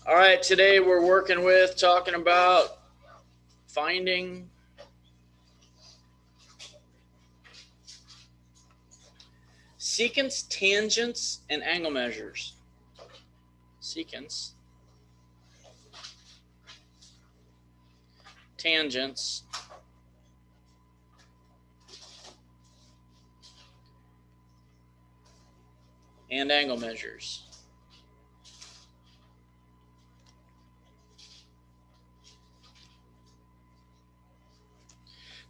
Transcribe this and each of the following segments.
All right, today we're talking about finding secants, tangents, and angle measures. Secants, tangents, and angle measures.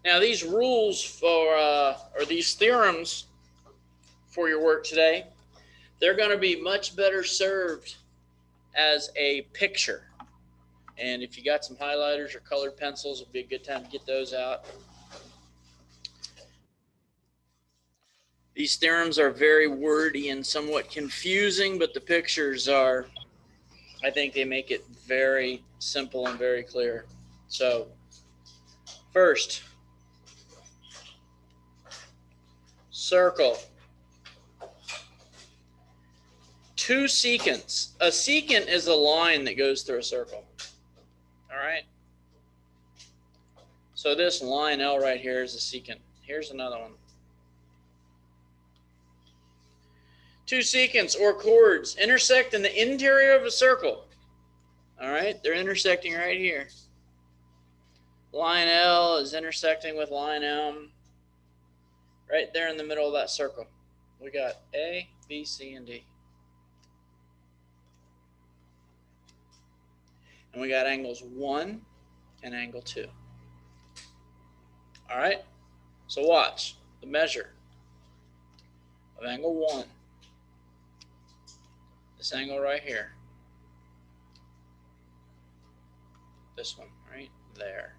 Now, these rules or these theorems for your work today, they're going to be much better served as a picture. And if you got some highlighters or colored pencils, it'd be a good time to get those out. These theorems are very wordy and somewhat confusing, but the pictures are, I think they make it very simple and very clear. So, first, circle. Two secants. A secant is a line that goes through a circle. All right? So this line L right here is a secant. Here's another one. Two secants or chords intersect in the interior of a circle. All right? They're intersecting right here. Line L is intersecting with line M right there in the middle of that circle. We got A, B, C, and D. And we got angles 1 and angle 2. All right? So watch the measure of angle 1. This angle right here. This one right there.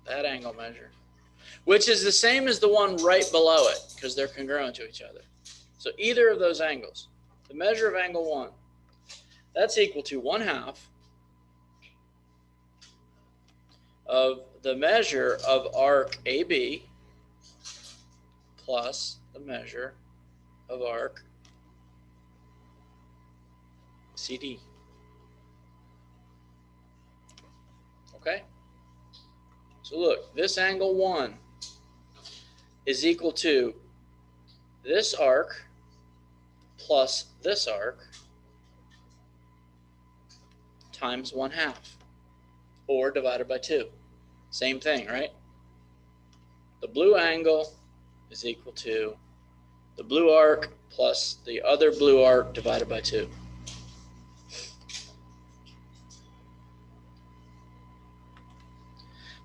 That angle measure. Which is the same as the one right below it because they're congruent to each other. So either of those angles, the measure of angle 1, that's equal to 1/2 of the measure of arc AB plus the measure of arc CD. Okay? So look, this angle 1 is equal to this arc plus this arc times 1/2 or divided by 2. Same thing, right? The blue angle is equal to the blue arc plus the other blue arc divided by 2.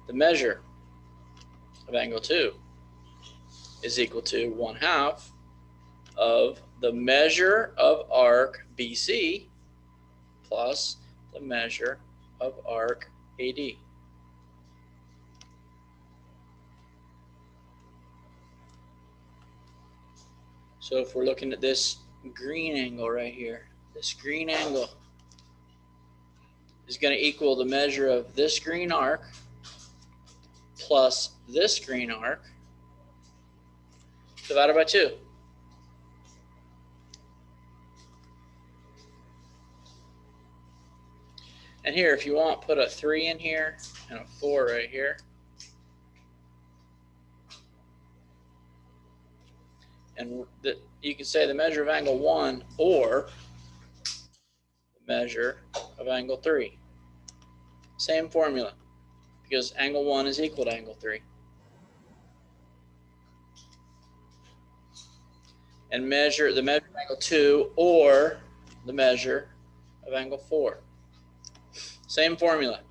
The measure of angle 2 is equal to 1/2 of the measure of arc BC plus the measure of arc AD. So if we're looking at this green angle right here, this green angle is going to equal the measure of this green arc plus this green arc divided by 2. And here, if you want, put a 3 in here and a 4 right here. And you can say the measure of angle 1 or the measure of angle 3. Same formula, because angle 1 is equal to angle 3. And the measure of angle 2 or the measure of angle 4. Same formula.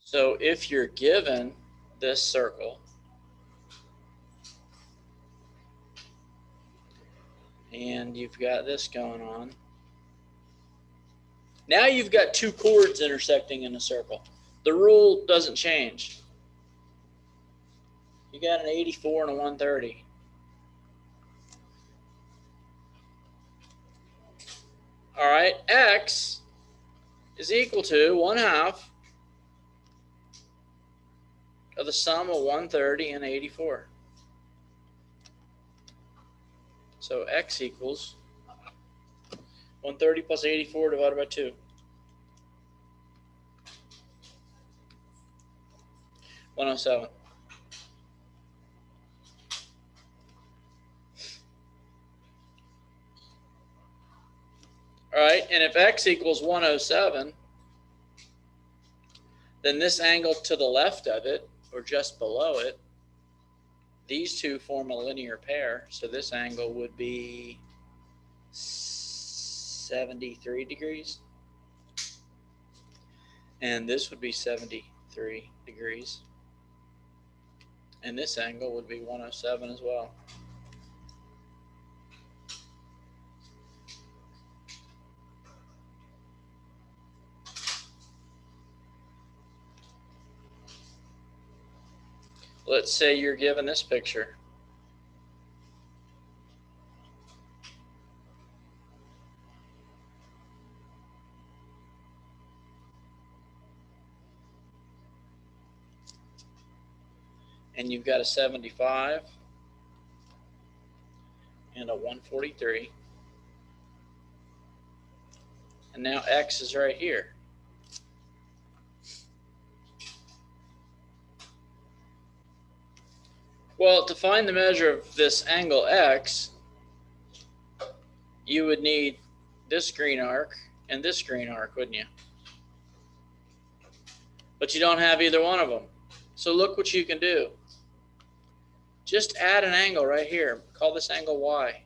So if you're given this circle and you've got this going on, now you've got two chords intersecting in a circle. The rule doesn't change. You got an 84 and a 130. All right, X is equal to 1/2 of the sum of 130 and 84. So x equals 130 plus 84 divided by 2. 107. All right, and if x equals 107, then this angle to the left of it, or just below it, these two form a linear pair, so this angle would be 73 degrees. And this would be 73 degrees. And this angle would be 107 as well. Let's say you're given this picture. And you've got a 75 and a 143. And now x is right here. Well, to find the measure of this angle x, you would need this green arc and this green arc, wouldn't you? But you don't have either one of them. So look what you can do. Just add an angle right here. Call this angle y.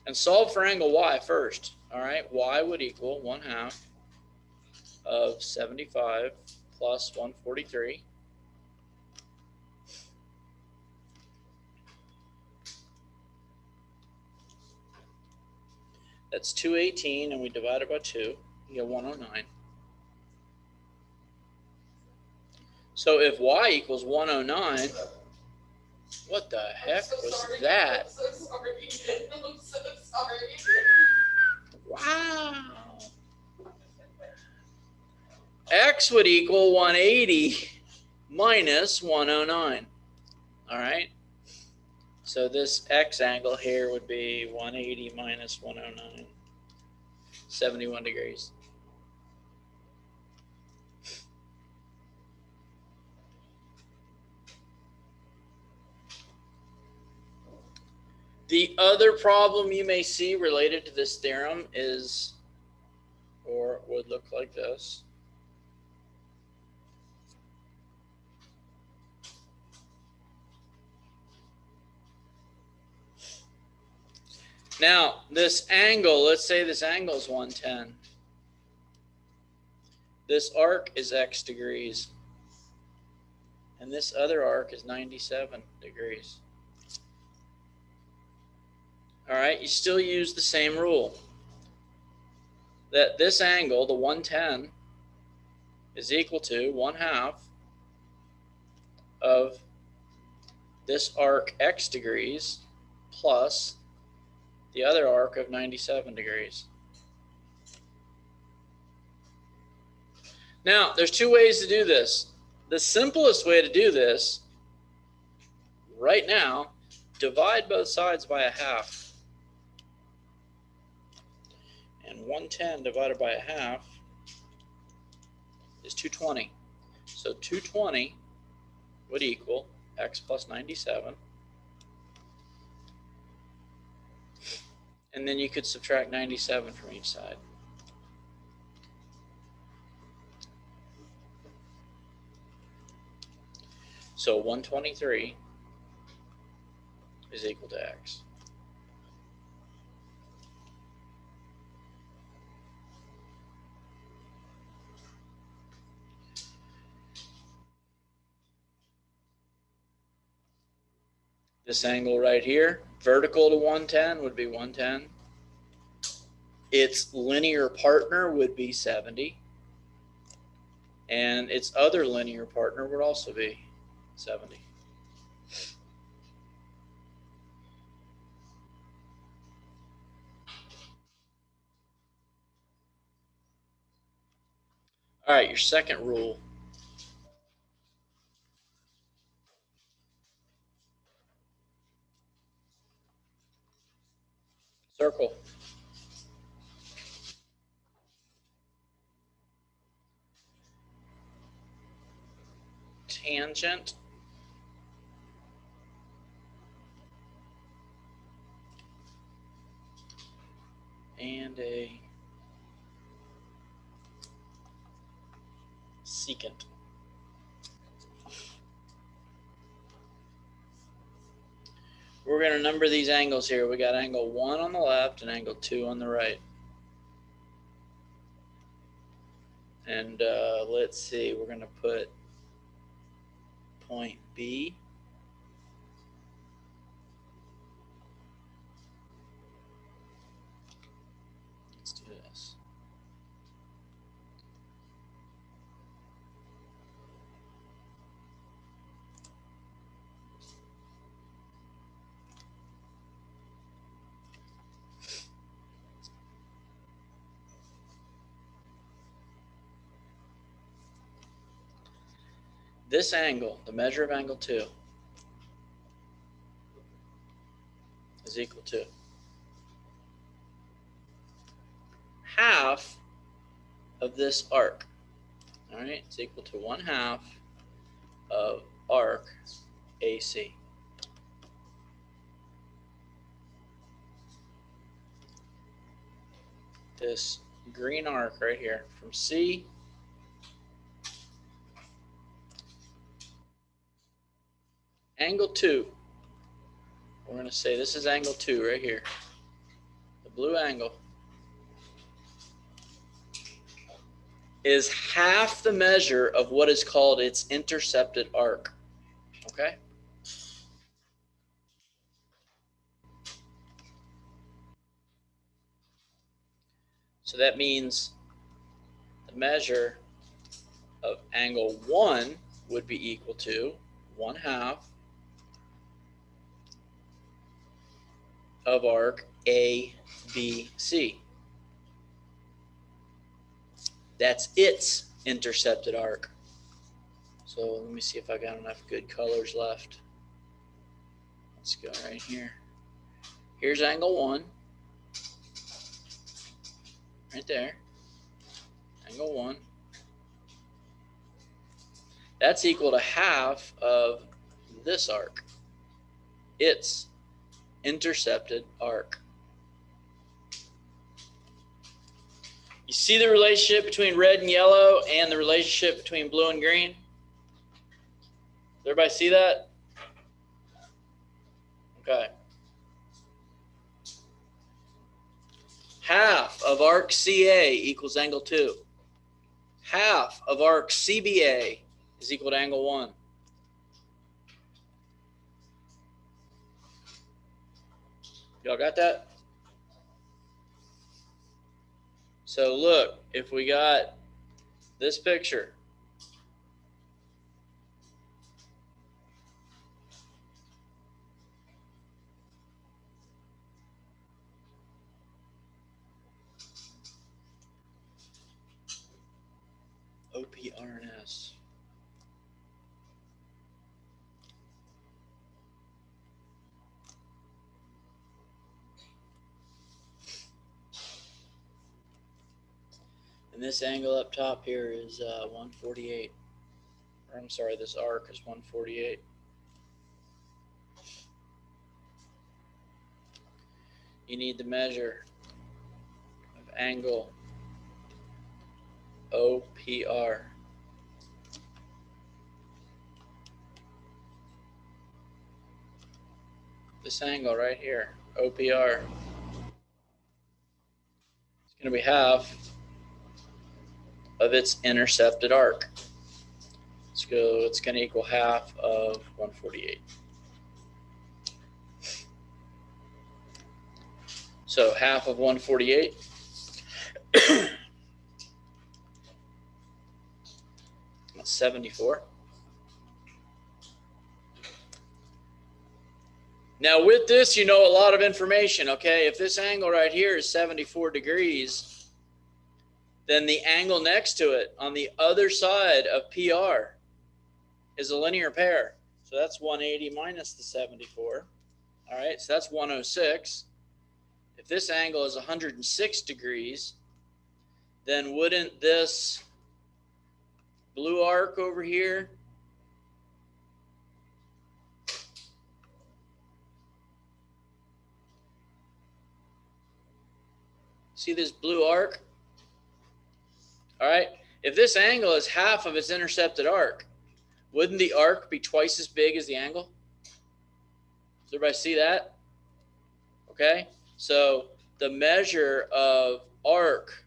And solve for angle y first. All right, y would equal 1/2 of 75 plus 143. That's 218, and we divide it by 2. You get 109. So if y equals 109, what the heck was that? I'm so sorry. I'm so sorry. Wow. X would equal 180 minus 109. All right. So this x angle here would be 180 minus 109, 71 degrees. The other problem you may see related to this theorem is, or would look like this. Now, this angle, let's say this angle is 110. This arc is x degrees. And this other arc is 97 degrees. All right, you still use the same rule. That this angle, the 110, is equal to 1/2 of this arc x degrees plus the other arc of 97 degrees. Now, there's two ways to do this. The simplest way to do this, right now, divide both sides by 1/2. And 110 divided by 1/2 is 220. So 220 would equal x plus 97. And then you could subtract 97 from each side. So 123 is equal to x. This angle right here, vertical to 110 would be 110. Its linear partner would be 70. And its other linear partner would also be 70. All right, your second rule. tangent and a secant. We're going to number these angles here. We got angle 1 on the left and angle 2 on the right. And let's see, we're going to put point B. Let's do this. This angle, the measure of angle 2, is equal to half of this arc. All right, it's equal to 1/2 of arc AC. This green arc right here from C angle 2. We're going to say this is angle 2 right here. The blue angle is half the measure of what is called its intercepted arc. Okay? So that means the measure of angle 1 would be equal to 1/2 of arc ABC. That's its intercepted arc. So let me see if I got enough good colors left. Let's go right here. Here's angle 1. Right there. Angle 1. That's equal to half of this arc. Its intercepted arc. You see the relationship between red and yellow and the relationship between blue and green? Does everybody see that? Okay. Half of arc CA equals angle 2. Half of arc CBA is equal to angle 1. Y'all got that? So look, if we got this picture, OPRNS. And this angle up top here is 148. Or I'm sorry, this arc is 148. You need the measure of angle OPR. This angle right here, OPR, is going to be half of its intercepted arc. So it's going to equal half of 148. So half of 148 that's 74. Now with this, you know a lot of information, okay? If this angle right here is 74 degrees, then the angle next to it on the other side of PR is a linear pair. So that's 180 minus the 74. All right, so that's 106. If this angle is 106 degrees, then wouldn't this blue arc over here See this blue arc? All right. If this angle is half of its intercepted arc, wouldn't the arc be twice as big as the angle? Does everybody see that? Okay. So the measure of arc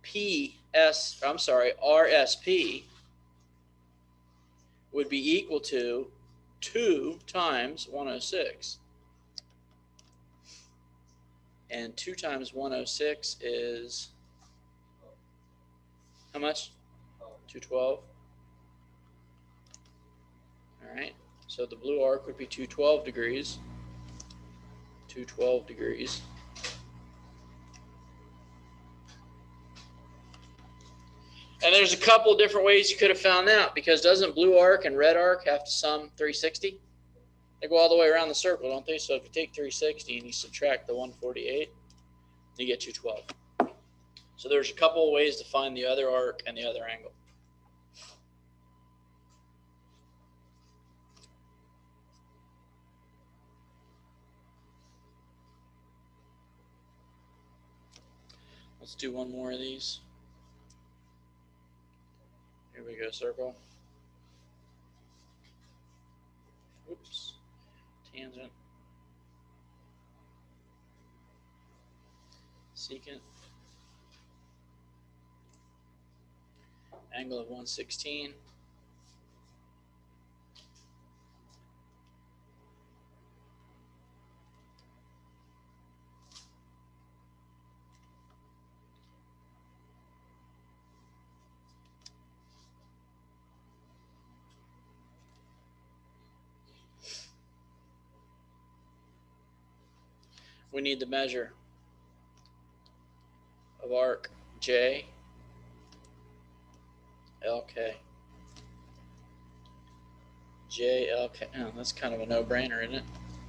RSP would be equal to 2 times 106. And 2 times 106 is how much? 212. All right. So the blue arc would be 212 degrees. 212 degrees. And there's a couple different ways you could have found out, because doesn't blue arc and red arc have to sum 360? They go all the way around the circle, don't they? So if you take 360 and you subtract the 148, you get 212. So there's a couple of ways to find the other arc and the other angle. Let's do one more of these. Here we go, circle. Oops, tangent. Secant. Angle of 116. We need the measure of arc J, LK. J, LK. Oh, that's kind of a no-brainer, isn't it?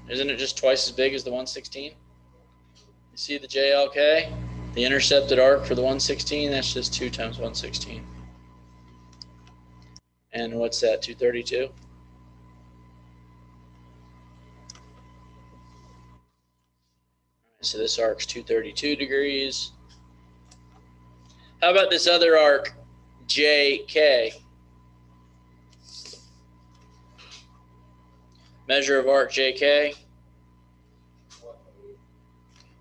Isn't it just twice as big as the 116? You see the JLK? The intercepted arc for the 116, that's just 2 times 116. And what's that, 232? So this arc's 232 degrees. How about this other arc, JK? Measure of arc JK.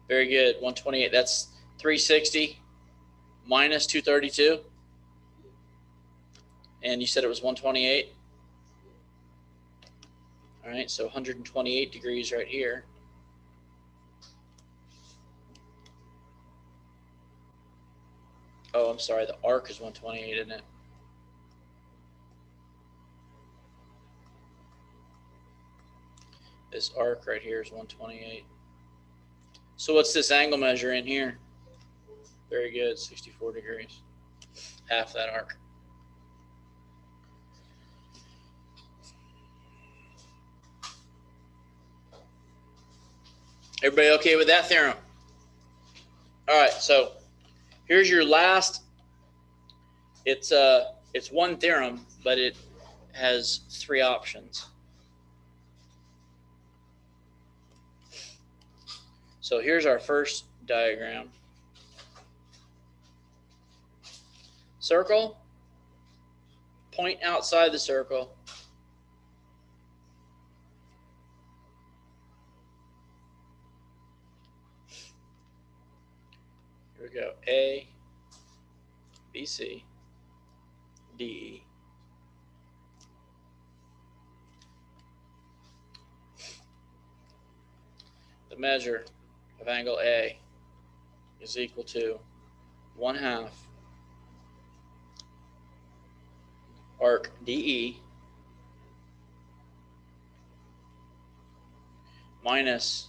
Very good, 128. That's 360 minus 232. And you said it was 128. All right, so 128 degrees right here. Oh, I'm sorry, the arc is 128, isn't it? This arc right here is 128. So what's this angle measure in here? Very good, 64 degrees. Half that arc. Everybody okay with that theorem? All right, so here's your last. It's one theorem, but it has 3 options. So here's our first diagram. Circle, point outside the circle. Here we go, A, B, C, D, E. The measure of angle A is equal to 1/2 arc DE minus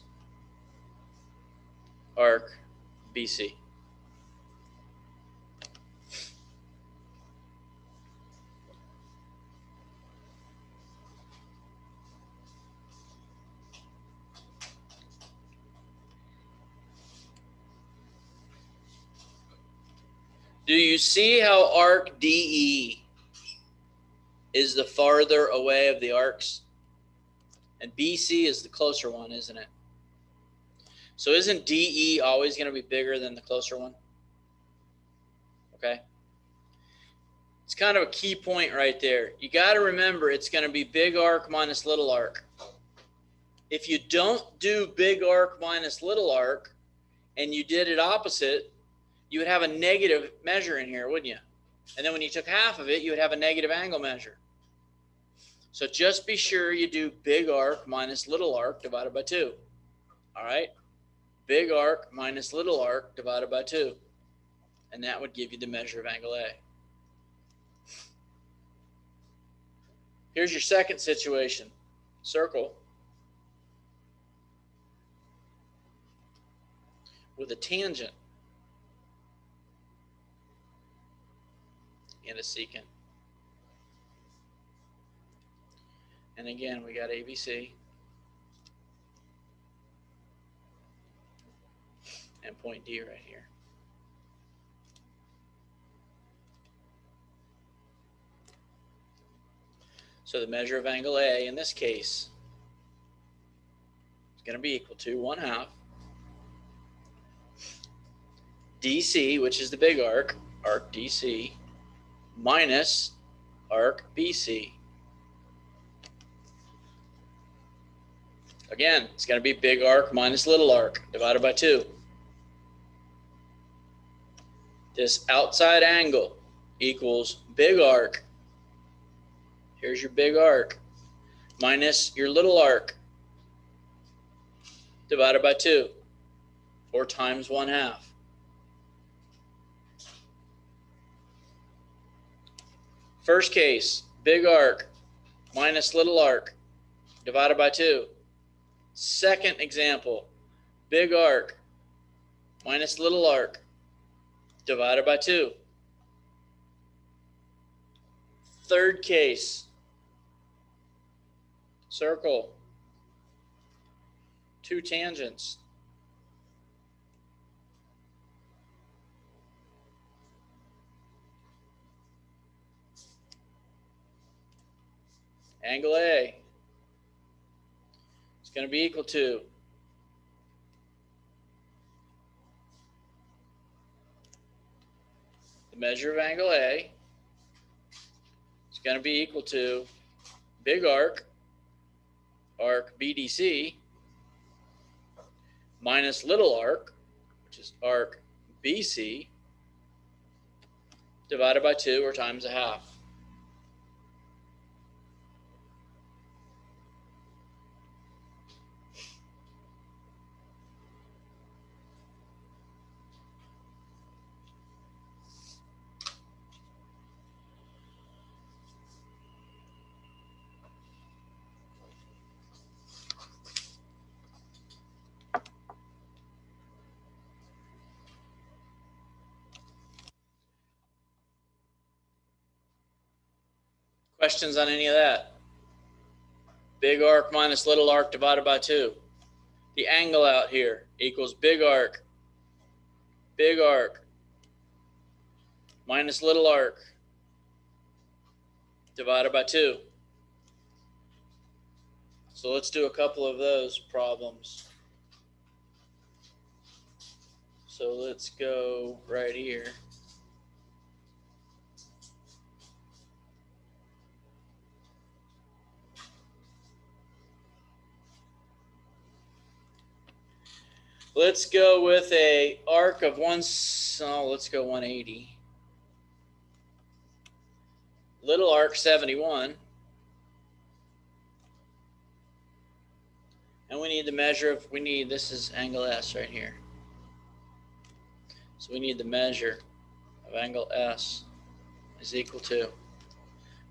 arc BC. Do you see how arc DE is the farther away of the arcs? And BC is the closer one, isn't it? So isn't DE always going to be bigger than the closer one? Okay. It's kind of a key point right there. You got to remember it's going to be big arc minus little arc. If you don't do big arc minus little arc and you did it opposite, you would have a negative measure in here, wouldn't you? And then when you took half of it, you would have a negative angle measure. So just be sure you do big arc minus little arc divided by 2. All right? Big arc minus little arc divided by 2. And that would give you the measure of angle A. Here's your second situation. Circle with a tangent and a secant. And again, we got ABC and point D right here. So the measure of angle A in this case is going to be equal to 1/2 DC, which is the big arc DC, minus arc BC. Again, it's going to be big arc minus little arc divided by 2. This outside angle equals big arc. Here's your big arc minus your little arc divided by 2, or times 1/2. First case, big arc minus little arc divided by 2. Second example, big arc minus little arc divided by 2. Third case, circle, 2 tangents. Angle A is going to be equal to the measure of angle A is going to be equal to big arc BDC, minus little arc, which is arc BC, divided by 2, or times 1/2. Questions on any of that? Big arc minus little arc divided by 2. The angle out here equals big arc minus little arc divided by 2. So let's do a couple of those problems. So let's go right here. Let's go with a arc of let's go 180. Little arc 71. And we need the measure of, this is angle S right here. So we need the measure of angle S is equal to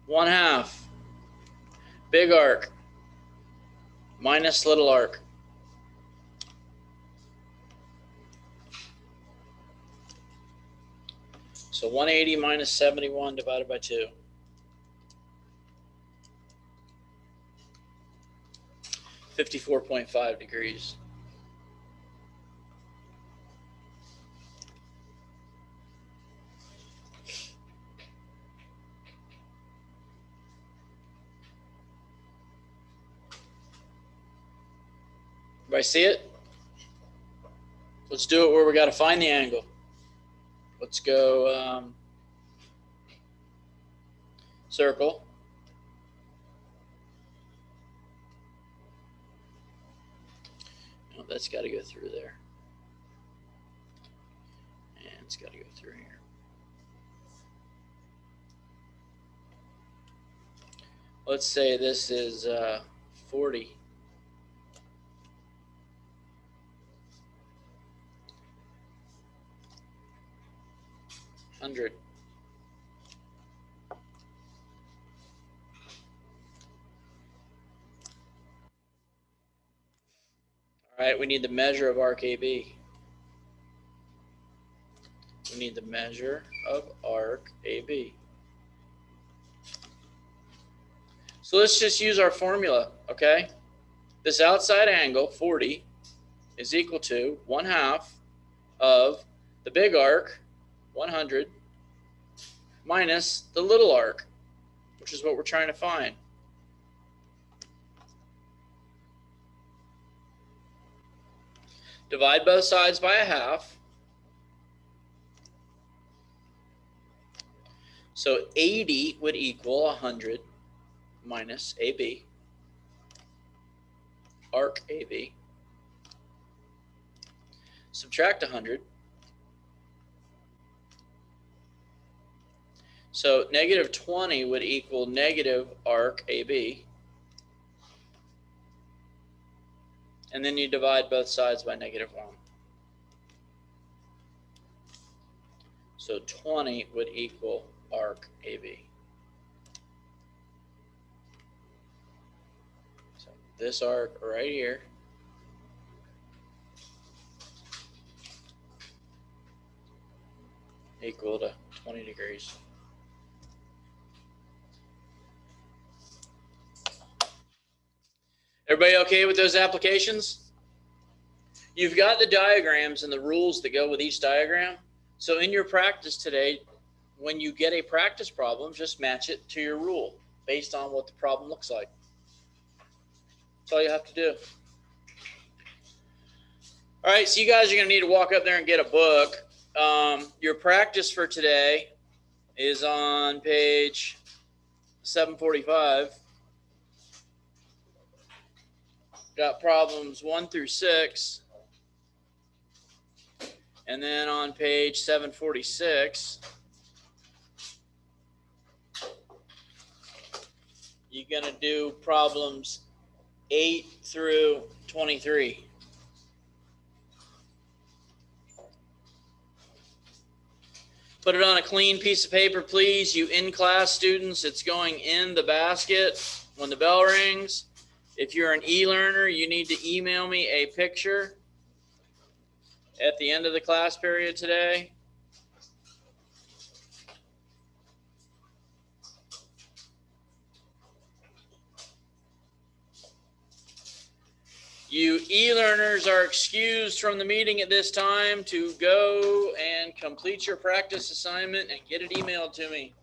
1/2 big arc minus little arc. So 180 minus 71 divided by 2. 54.5 degrees. Everybody see it? Let's do it where we got to find the angle. Let's go circle. No, that's got to go through there. And it's got to go through here. Let's say this is 40. Hundred. All right, we need the measure of arc AB. We need the measure of arc AB. So let's just use our formula, okay? This outside angle, 40, is equal to 1/2 of the big arc, 100, minus the little arc, which is what we're trying to find. Divide both sides by 1/2. So 80 would equal 100 minus AB, arc AB. Subtract 100. So negative 20 would equal negative arc AB. And then you divide both sides by negative 1. So 20 would equal arc AB. So this arc right here equal to 20 degrees. Everybody okay with those applications? You've got the diagrams and the rules that go with each diagram. So in your practice today, when you get a practice problem, just match it to your rule based on what the problem looks like. That's all you have to do. All right, so you guys are going to need to walk up there and get a book. Your practice for today is on page 745. Got problems 1 through 6. And then on page 746, you're going to do problems 8 through 23. Put it on a clean piece of paper, please. You in-class students, it's going in the basket when the bell rings. If you're an e-learner, you need to email me a picture at the end of the class period today. You e-learners are excused from the meeting at this time to go and complete your practice assignment and get it emailed to me.